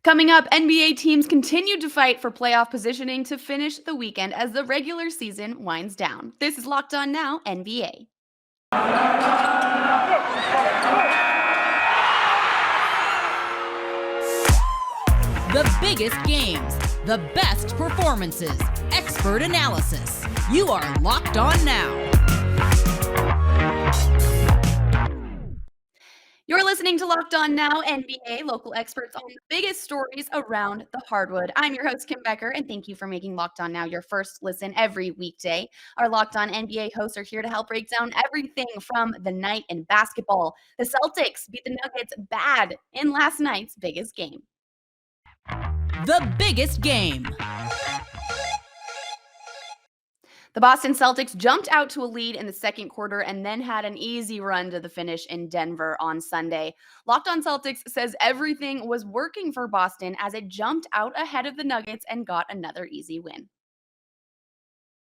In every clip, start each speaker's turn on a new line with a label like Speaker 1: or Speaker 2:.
Speaker 1: Coming up, NBA teams continue to fight for playoff positioning to finish the weekend as the regular season winds down. This is Locked On Now, NBA.
Speaker 2: The biggest games, the best performances, expert analysis. You are Locked On Now.
Speaker 1: You're listening to Locked On Now, NBA, local experts on the biggest stories around the hardwood. I'm your host, Kim Becker, and thank you for making Locked On Now your first listen every weekday. Our Locked On NBA hosts are here to help break down everything from the night in basketball. The Celtics beat the Nuggets bad in last night's biggest game.
Speaker 2: The biggest game.
Speaker 1: The Boston Celtics jumped out to a lead in the second quarter and then had an easy run to the finish in Denver on Sunday. Locked On Celtics says everything was working for Boston as it jumped out ahead of the Nuggets and got another easy win.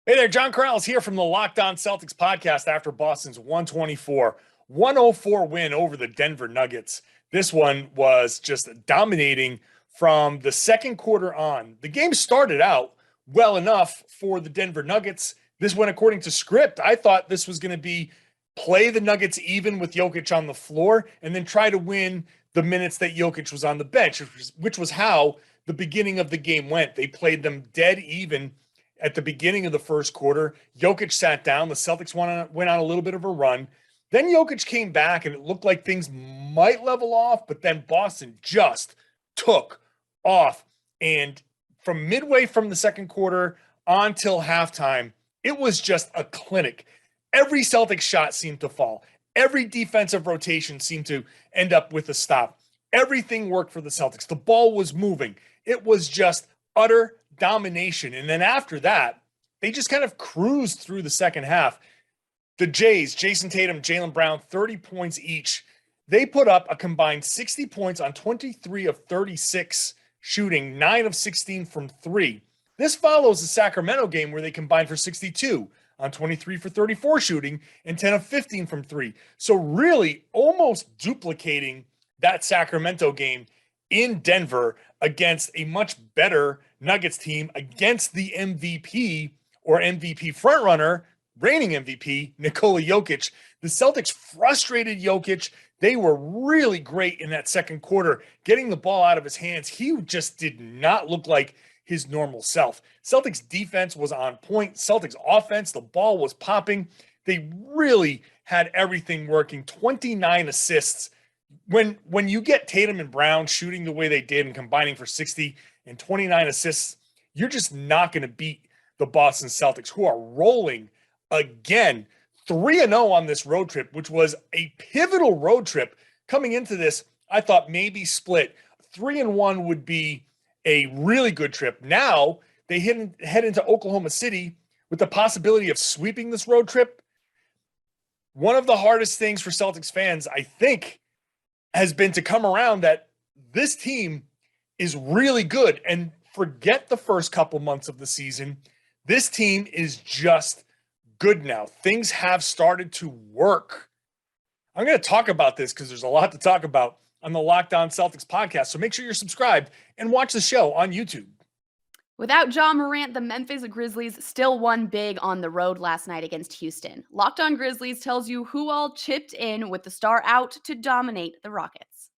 Speaker 3: Hey there, John Corrales here from the Locked On Celtics podcast after Boston's 124 win over the Denver Nuggets. This one was just dominating from the second quarter on. The game started out well enough for the Denver Nuggets. This went according to script. I thought this was going to be play the Nuggets even with Jokic on the floor and then try to win the minutes that Jokic was on the bench, which was how the beginning of the game went. They played them dead even at the beginning of the first quarter. Jokic sat down. The Celtics went on a little bit of a run. Then Jokic came back and it looked like things might level off, but then Boston just took off. And from midway from the second quarter on till halftime, it was just a clinic. Every Celtics shot seemed to fall. Every defensive rotation seemed to end up with a stop. Everything worked for the Celtics. The ball was moving. It was just utter domination. And then after that, they just kind of cruised through the second half. The Jays, Jason Tatum, Jaylen Brown, 30 points each. They put up a combined 60 points on 23 of 36 shooting, 9 of 16 from 3. This follows the Sacramento game where they combined for 62 on 23 for 34 shooting and 10 of 15 from 3. So really almost duplicating that Sacramento game in Denver against a much better Nuggets team against the MVP or MVP frontrunner, reigning MVP, Nikola Jokic. The Celtics frustrated Jokic. They were really great in that second quarter, getting the ball out of his hands. He just did not look like his normal self. Celtics defense was on point. Celtics offense, the ball was popping. They really had everything working. 29 assists. When you get Tatum and Brown shooting the way they did and combining for 60 and 29 assists, you're just not going to beat the Boston Celtics, who are rolling again. 3-0 on this road trip, which was a pivotal road trip. Coming into this, I thought maybe split. 3-1 would be a really good trip. Now they head into Oklahoma City with the possibility of sweeping this road trip. One of the hardest things for Celtics fans, I think, has been to come around that this team is really good. And forget the first couple months of the season. This team is just good now. Things have started to work. I'm going to talk about this because there's a lot to talk about on the Locked On Celtics podcast. So make sure you're subscribed and watch the show on YouTube.
Speaker 1: Without Ja Morant, the Memphis Grizzlies still won big on the road last night against Houston. Locked On Grizzlies tells you who all chipped in with the star out to dominate the Rockets.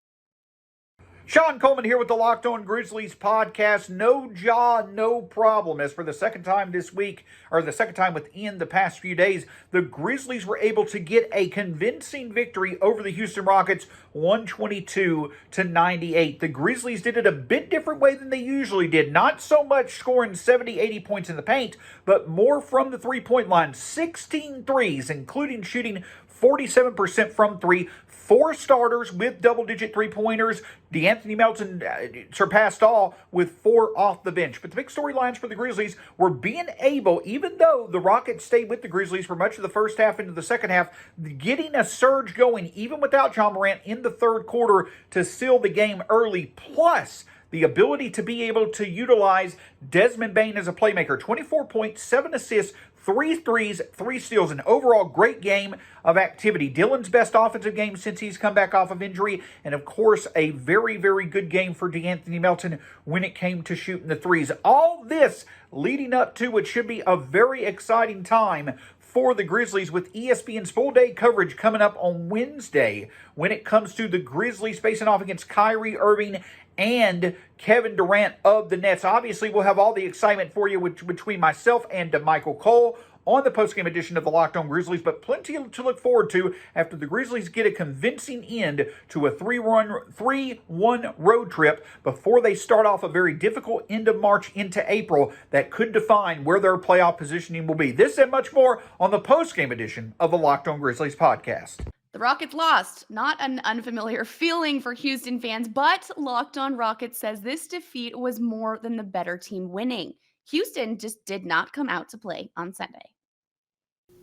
Speaker 4: Sean Coleman here with the Locked On Grizzlies podcast. No Ja, no problem. As for the second time this week, or the second time within the past few days, the Grizzlies were able to get a convincing victory over the Houston Rockets, 122-98. The Grizzlies did it a bit different way than they usually did. Not so much scoring 70, 80 points in the paint, but more from the three-point line. 16 threes, including shooting 47% from three. 4 starters with double-digit three-pointers. DeAnthony Melton surpassed all with 4 off the bench. But the big storylines for the Grizzlies were being able, even though the Rockets stayed with the Grizzlies for much of the first half into the second half, getting a surge going, even without Ja Morant, in the third quarter to seal the game early. Plus, the ability to be able to utilize Desmond Bane as a playmaker. 24 points, 7 assists, 3 threes, 3 steals, an overall great game of activity. Dillon's best offensive game since he's come back off of injury, and of course, a very, very good game for DeAnthony Melton when it came to shooting the threes. All this leading up to what should be a very exciting time for the Grizzlies, with ESPN's full-day coverage coming up on Wednesday when it comes to the Grizzlies facing off against Kyrie Irving and Kevin Durant of the Nets. Obviously, we'll have all the excitement for you between myself and Michael Cole on the postgame edition of the Locked On Grizzlies, but plenty to look forward to after the Grizzlies get a convincing end to a 3-1 road trip before they start off a very difficult end of March into April that could define where their playoff positioning will be. This and much more on the postgame edition of the Locked On Grizzlies podcast.
Speaker 1: The Rockets lost. Not an unfamiliar feeling for Houston fans, but Locked On Rockets says this defeat was more than the better team winning. Houston just did not come out to play on Sunday.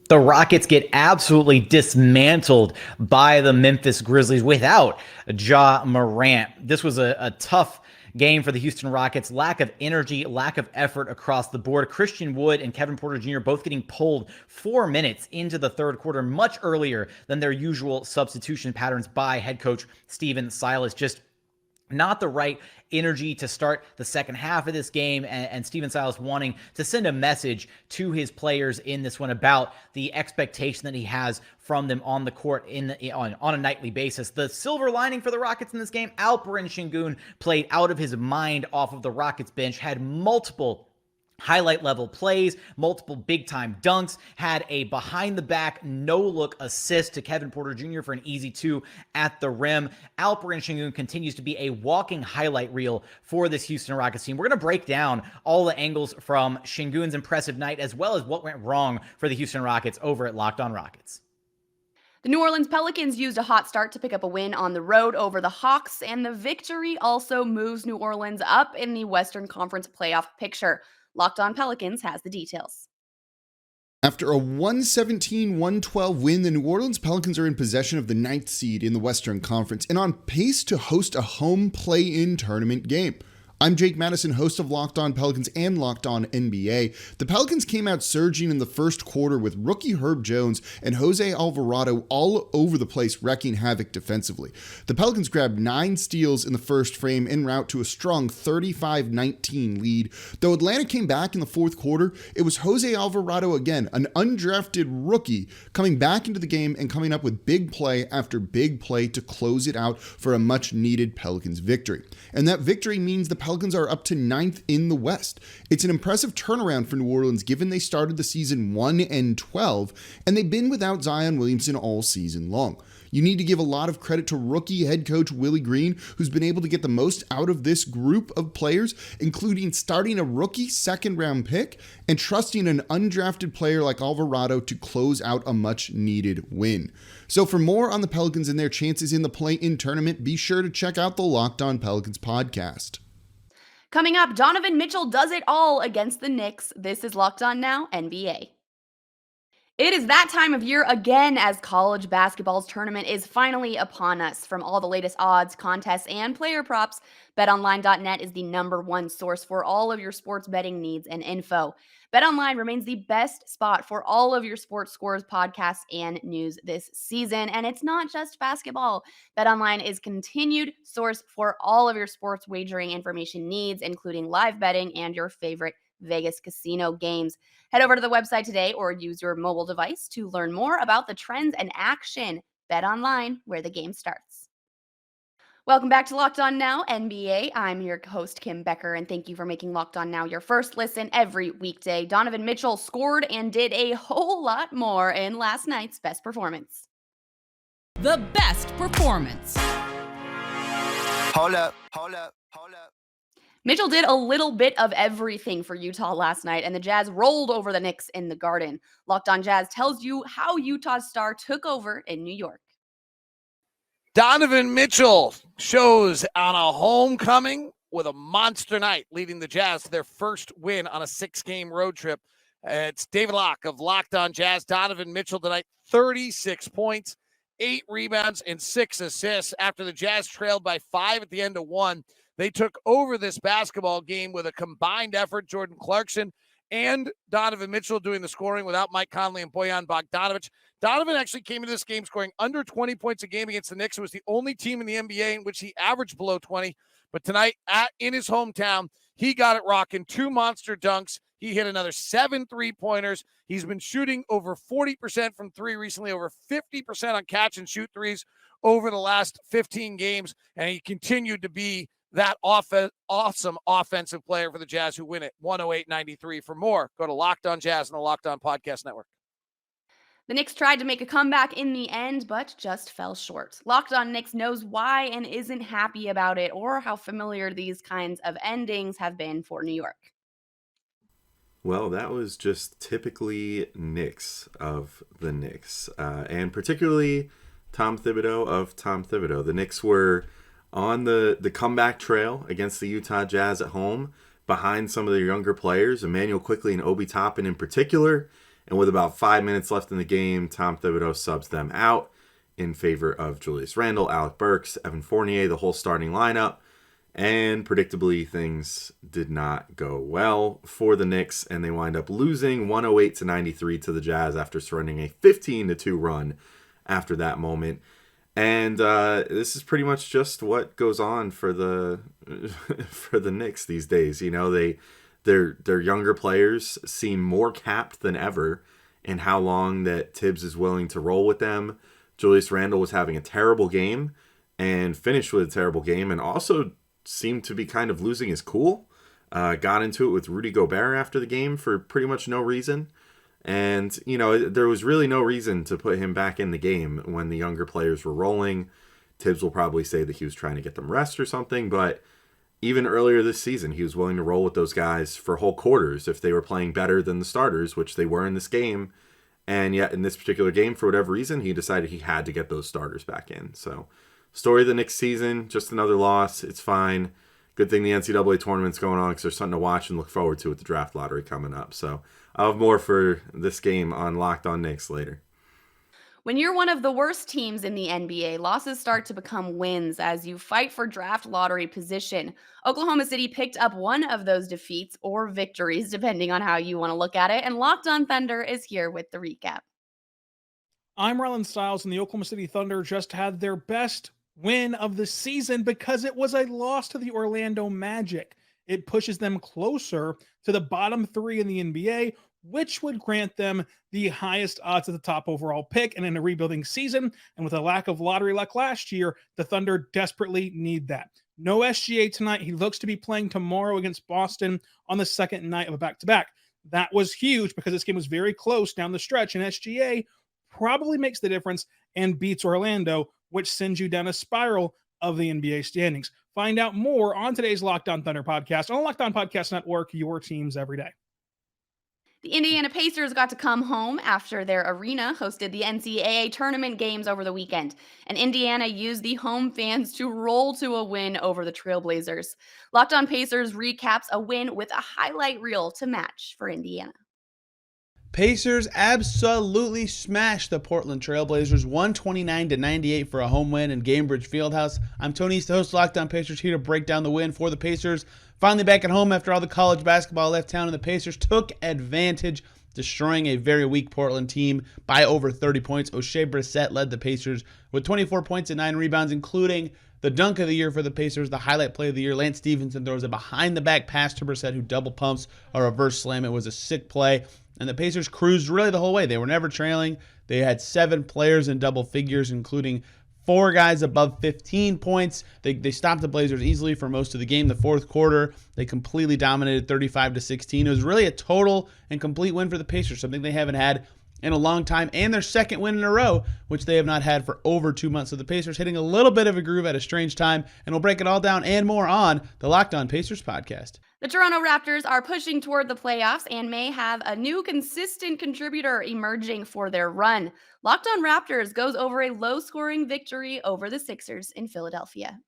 Speaker 5: The Rockets get absolutely dismantled by the Memphis Grizzlies without Ja Morant. This was a tough game for the Houston Rockets. Lack of energy, lack of effort across the board. Christian Wood and Kevin Porter Jr. both getting pulled 4 minutes into the third quarter, much earlier than their usual substitution patterns by head coach Stephen Silas. Just not the right energy to start the second half of this game, and Stephen Silas wanting to send a message to his players in this one about the expectation that he has from them on the court on a nightly basis. The silver lining for the Rockets in this game, Alperen Sengun played out of his mind off of the Rockets bench, had multiple highlight level plays, multiple big time dunks, had a behind the back no look assist to Kevin Porter Jr. for an easy 2 at the rim. Alperen Sengun continues to be a walking highlight reel for this Houston Rockets team. We're going to break down all the angles from Sengun's impressive night as well as what went wrong for the Houston Rockets over at Locked On Rockets.
Speaker 1: The New Orleans Pelicans used a hot start to pick up a win on the road over the Hawks, and the victory also moves New Orleans up in the Western Conference playoff picture. Locked On Pelicans has the details.
Speaker 6: After a 117-112 win, the New Orleans Pelicans are in possession of the 9th seed in the Western Conference and on pace to host a home play-in tournament game. I'm Jake Madison, host of Locked On Pelicans and Locked On NBA. The Pelicans came out surging in the first quarter with rookie Herb Jones and Jose Alvarado all over the place, wreaking havoc defensively. The Pelicans grabbed 9 steals in the first frame en route to a strong 35-19 lead. Though Atlanta came back in the fourth quarter, it was Jose Alvarado again, an undrafted rookie, coming back into the game and coming up with big play after big play to close it out for a much-needed Pelicans victory. And that victory means the Pelicans are up to 9th in the West. It's an impressive turnaround for New Orleans given they started the season 1-12 and they've been without Zion Williamson all season long. You need to give a lot of credit to rookie head coach Willie Green, who's been able to get the most out of this group of players, including starting a rookie second-round pick and trusting an undrafted player like Alvarado to close out a much-needed win. So for more on the Pelicans and their chances in the play-in tournament, be sure to check out the Locked On Pelicans podcast.
Speaker 1: Coming up, Donovan Mitchell does it all against the Knicks. This is Locked On Now NBA. It is that time of year again as college basketball's tournament is finally upon us. From all the latest odds, contests, and player props, BetOnline.net is the #1 source for all of your sports betting needs and info. BetOnline remains the best spot for all of your sports scores, podcasts, and news this season. And it's not just basketball. BetOnline is continued source for all of your sports wagering information needs, including live betting and your favorite Vegas casino games. Head over to the website today or use your mobile device to learn more about the trends and action. BetOnline, where the game starts. Welcome back to Locked On Now NBA. I'm your host, Kim Becker, and thank you for making Locked On Now your first listen every weekday. Donovan Mitchell scored and did a whole lot more in last night's best performance.
Speaker 2: The best performance.
Speaker 7: Hold up.
Speaker 1: Mitchell did a little bit of everything for Utah last night, and the Jazz rolled over the Knicks in the Garden. Locked On Jazz tells you how Utah's star took over in New York.
Speaker 8: Donovan Mitchell shows on a homecoming with a monster night, leading the Jazz to their first win on a 6-game road trip. It's David Locke of Locked On Jazz. Donovan Mitchell tonight, 36 points, 8 rebounds, and 6 assists. After the Jazz trailed by 5 at the end of 1, they took over this basketball game with a combined effort. Jordan Clarkson and Donovan Mitchell doing the scoring without Mike Conley and Bojan Bogdanovic. Donovan actually came into this game scoring under 20 points a game against the Knicks. It was the only team in the NBA in which he averaged below 20. But tonight, in his hometown, he got it rocking. 2 monster dunks. He hit another 7 3-pointers. He's been shooting over 40% from three recently, over 50% on catch and shoot threes over the last 15 games. And he continued to be that awesome offensive player for the Jazz, who win it 108-93. For more, go to Locked On Jazz and the Locked On Podcast Network.
Speaker 1: The Knicks tried to make a comeback in the end, but just fell short. Locked On Knicks knows why and isn't happy about it, or how familiar these kinds of endings have been for New York.
Speaker 9: Well, that was just typically Knicks of the Knicks, and particularly Tom Thibodeau of Tom Thibodeau. The Knicks were on the comeback trail against the Utah Jazz at home, behind some of their younger players, Emmanuel Quickley and Obi Toppin in particular. And with about 5 minutes left in the game, Tom Thibodeau subs them out in favor of Julius Randle, Alec Burks, Evan Fournier, the whole starting lineup. And predictably, things did not go well for the Knicks, and they wind up losing 108-93 to the Jazz after surrendering a 15-2 run after that moment. And this is pretty much just what goes on for the for the Knicks these days. You know, their younger players seem more capped than ever in how long that Tibbs is willing to roll with them. Julius Randle was having a terrible game and finished with a terrible game, and also seemed to be kind of losing his cool. Got into it with Rudy Gobert after the game for pretty much no reason. And, you know, there was really no reason to put him back in the game when the younger players were rolling. Tibbs will probably say that he was trying to get them rest or something, but even earlier this season, he was willing to roll with those guys for whole quarters if they were playing better than the starters, which they were in this game. And yet in this particular game, for whatever reason, he decided he had to get those starters back in. So, story of the next season, just another loss. It's fine. Good thing the NCAA tournament's going on because there's something to watch and look forward to with the draft lottery coming up. So I'll have more for this game on Locked On Knicks later.
Speaker 1: When you're one of the worst teams in the NBA, losses start to become wins as you fight for draft lottery position. Oklahoma City picked up one of those defeats or victories, depending on how you want to look at it. And Locked On Thunder is here with the recap.
Speaker 10: I'm Rylan Stiles, and the Oklahoma City Thunder just had their best win of the season because it was a loss to the Orlando Magic. It pushes them closer to the bottom three in the NBA, which would grant them the highest odds at the top overall pick. And in a rebuilding season, and with a lack of lottery luck last year, the Thunder desperately need that. No SGA tonight. He looks to be playing tomorrow against Boston on the second night of a back-to-back. That was huge because this game was very close down the stretch, and SGA probably makes the difference and beats Orlando, which sends you down a spiral of the NBA standings. Find out more on today's Locked On Thunder podcast on Locked On Podcast Network, your teams every day.
Speaker 1: The Indiana Pacers got to come home after their arena hosted the NCAA tournament games over the weekend, and Indiana used the home fans to roll to a win over the Trailblazers. Locked On Pacers recaps a win with a highlight reel to match for Indiana.
Speaker 11: Pacers absolutely smashed the Portland Trailblazers 129-98 for a home win in Gainbridge Fieldhouse. I'm Tony East, the host of Locked On Pacers, here to break down the win for the Pacers. Finally back at home after all the college basketball left town, and the Pacers took advantage, destroying a very weak Portland team by over 30 points. O'Shea Brissett led the Pacers with 24 points and 9 rebounds, including the dunk of the year for the Pacers, the highlight play of the year. Lance Stevenson throws a behind-the-back pass to Brissett, who double pumps a reverse slam. It was a sick play. And the Pacers cruised really the whole way. They were never trailing. They had 7 players in double figures, including 4 guys above 15 points. They stopped the Blazers easily for most of the game. The fourth quarter, they completely dominated 35-16. It was really a total and complete win for the Pacers, something they haven't had in a long time, and their second win in a row, which they have not had for over 2 months. So the Pacers hitting a little bit of a groove at a strange time, and we'll break it all down and more on the Locked On Pacers podcast.
Speaker 1: The Toronto Raptors are pushing toward the playoffs and may have a new consistent contributor emerging for their run. Locked On Raptors goes over a low-scoring victory over the Sixers in Philadelphia.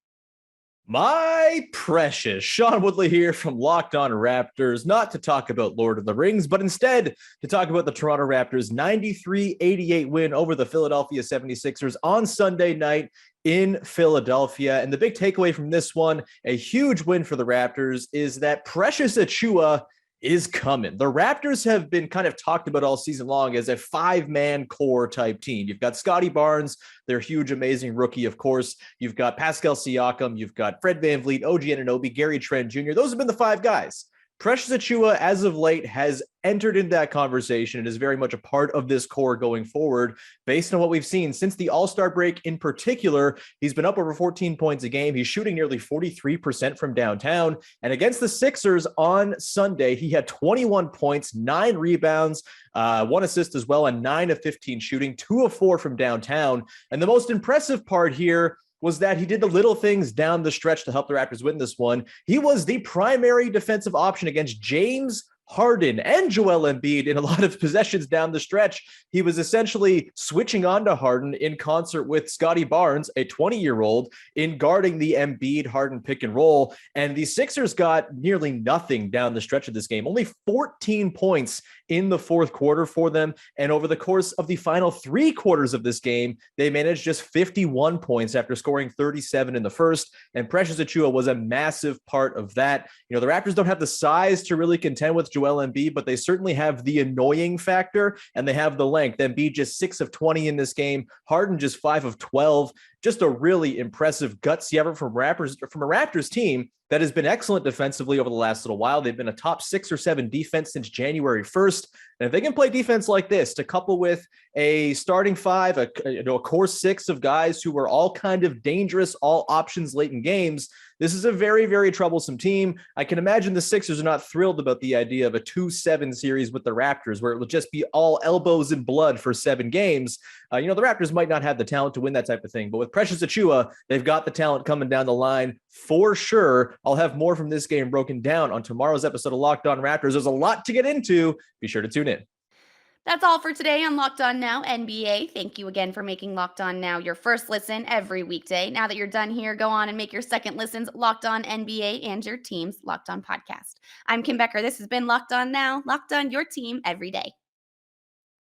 Speaker 12: My precious, Sean Woodley here from Locked On Raptors, not to talk about Lord of the Rings, but instead to talk about the Toronto Raptors' 93-88 win over the Philadelphia 76ers on Sunday night in Philadelphia. And the big takeaway from this one, a huge win for the Raptors, is that Precious Achiuwa is coming. The Raptors have been kind of talked about all season long as a 5-man core type team. You've got Scotty Barnes, their huge, amazing rookie, of course. You've got Pascal Siakam. You've got Fred VanVleet, OG Anunoby, Gary Trent Jr. Those have been the 5 guys. Precious Achiuwa, as of late, has entered into that conversation and is very much a part of this core going forward. Based on what we've seen since the All-Star break in particular, he's been up over 14 points a game. He's shooting nearly 43% from downtown. And against the Sixers on Sunday, he had 21 points, 9 rebounds, 1 assist as well, and 9 of 15 shooting, 2 of 4 from downtown. And the most impressive part here was that he did the little things down the stretch to help the Raptors win this one. He was the primary defensive option against James Harden and Joel Embiid in a lot of possessions down the stretch. He was essentially switching on to Harden in concert with Scotty Barnes, a 20-year-old, in guarding the Embiid-Harden pick and roll. And the Sixers got nearly nothing down the stretch of this game, only 14 points in the fourth quarter for them. And over the course of the final 3 quarters of this game, they managed just 51 points after scoring 37 in the first. And Precious Achiuwa was a massive part of that. You know, the Raptors don't have the size to really contend with Joel Embiid, but they certainly have the annoying factor and they have the length. Embiid just 6 of 20 in this game. Harden just 5 of 12. Just a really impressive gutsy effort from a Raptors team that has been excellent defensively over the last little while. They've been a top 6 or 7 defense since January 1st. And if they can play defense like this, to couple with a starting 5, a core 6 of guys who are all kind of dangerous, all options late in games, this is a very, very troublesome team. I can imagine the Sixers are not thrilled about the idea of a 2-7 series with the Raptors, where it will just be all elbows and blood for 7 games. The Raptors might not have the talent to win that type of thing, but with Precious Achiuwa, they've got the talent coming down the line for sure. I'll have more from this game broken down on tomorrow's episode of Locked On Raptors. There's a lot to get into. Be sure to tune in.
Speaker 1: That's all for today on Locked On Now NBA. Thank you again for making Locked On Now your first listen every weekday. Now that you're done here, go on and make your second listens Locked On NBA and your team's Locked On podcast. I'm Kim Becker. This has been Locked On Now, Locked On your team every day.